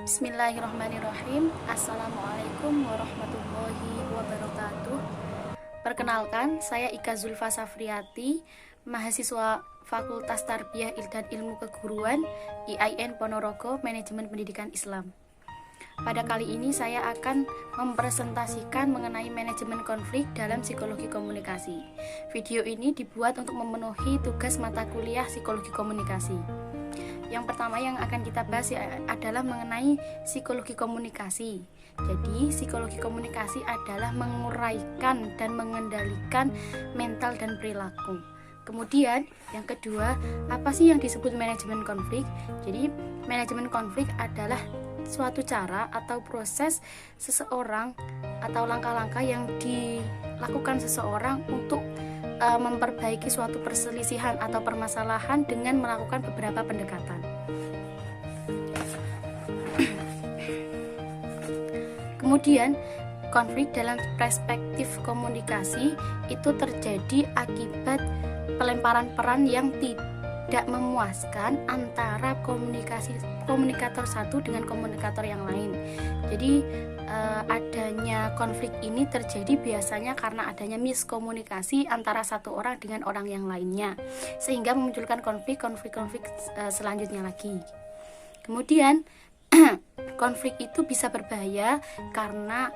Bismillahirrahmanirrahim. Assalamualaikum warahmatullahi wabarakatuh. Perkenalkan, saya Ika Zulfa Safriati, mahasiswa Fakultas Tarbiyah dan Ilmu Keguruan IAIN Ponorogo, Manajemen Pendidikan Islam. Pada kali ini saya akan mempresentasikan mengenai manajemen konflik dalam psikologi komunikasi. Video ini dibuat untuk memenuhi tugas mata kuliah psikologi komunikasi. Yang pertama yang akan kita bahas adalah mengenai psikologi komunikasi. Jadi, psikologi komunikasi adalah menguraikan dan mengendalikan mental dan perilaku. Kemudian, yang kedua, apa sih yang disebut manajemen konflik? Jadi, manajemen konflik adalah suatu cara atau proses seseorang atau langkah-langkah yang dilakukan seseorang untuk memperbaiki suatu perselisihan atau permasalahan dengan melakukan beberapa pendekatan. Kemudian, konflik dalam perspektif komunikasi itu terjadi akibat pelemparan peran yang tidak memuaskan antara komunikator satu dengan komunikator yang lain. Jadi adanya konflik ini terjadi biasanya karena adanya miskomunikasi antara satu orang dengan orang yang lainnya, sehingga memunculkan konflik selanjutnya lagi. Kemudian konflik itu bisa berbahaya karena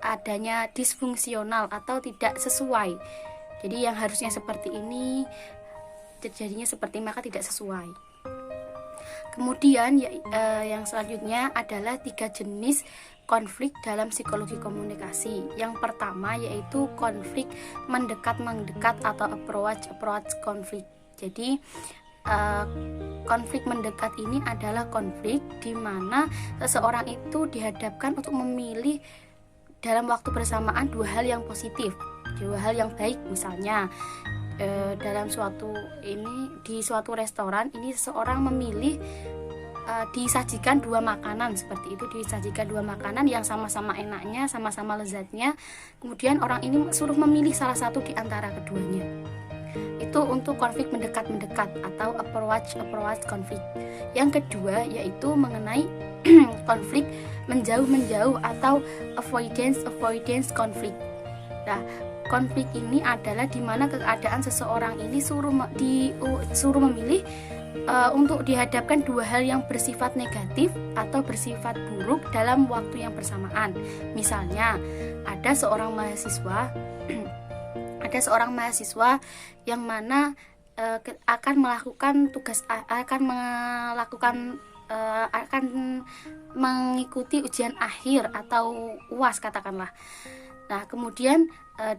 adanya disfungsional atau tidak sesuai. Jadi yang harusnya seperti ini terjadinya seperti maka tidak sesuai. Kemudian yang selanjutnya adalah 3 jenis konflik dalam psikologi komunikasi. Yang pertama yaitu konflik mendekat-mendekat atau approach konflik. Jadi konflik mendekat ini adalah konflik di mana seseorang itu dihadapkan untuk memilih dalam waktu bersamaan 2 hal yang positif, 2 hal yang baik. Misalnya dalam di suatu restoran ini seseorang memilih disajikan 2 makanan seperti itu, disajikan 2 makanan yang sama-sama enaknya, sama-sama lezatnya. Kemudian orang ini suruh memilih salah satu di antara keduanya. Itu untuk konflik mendekat-mendekat atau approach konflik. Yang kedua yaitu mengenai konflik menjauh-menjauh atau avoidance konflik. Nah, konflik ini adalah di mana keadaan seseorang ini disuruh memilih untuk dihadapkan 2 hal yang bersifat negatif atau bersifat buruk dalam waktu yang bersamaan. Misalnya, ada seorang mahasiswa yang mana akan mengikuti ujian akhir atau UAS katakanlah. Nah, kemudian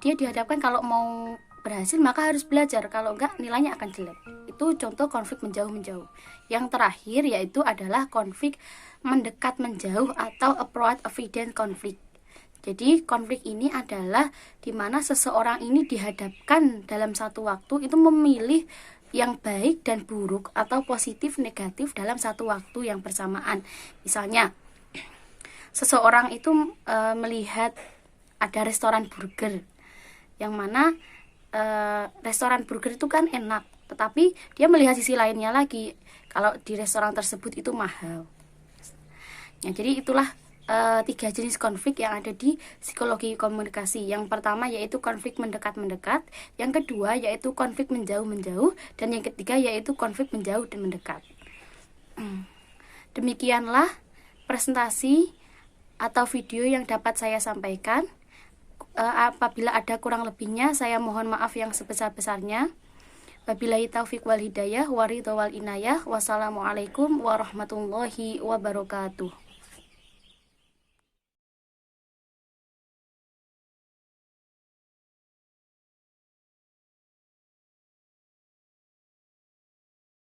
dia dihadapkan kalau mau berhasil maka harus belajar, kalau enggak nilainya akan jelek. Itu contoh konflik menjauh-menjauh. Yang terakhir yaitu adalah konflik mendekat-menjauh atau approach avoidance konflik. Jadi konflik ini adalah di mana seseorang ini dihadapkan dalam satu waktu itu memilih yang baik dan buruk atau positif negatif dalam satu waktu yang bersamaan. Misalnya, seseorang itu melihat ada restoran burger, yang mana restoran burger itu kan enak, tetapi dia melihat sisi lainnya lagi, kalau di restoran tersebut itu mahal. Nah, jadi itulah 3 jenis konflik yang ada di psikologi komunikasi. Yang pertama yaitu konflik mendekat-mendekat, yang kedua yaitu konflik menjauh-menjauh, dan yang ketiga yaitu konflik menjauh dan mendekat. Demikianlah presentasi atau video yang dapat saya sampaikan. Apabila ada kurang lebihnya, saya mohon maaf yang sebesar-besarnya. Wabillahi taufiq wal hidayah, waridho wal inayah. Wassalamualaikum warahmatullahi wabarakatuh.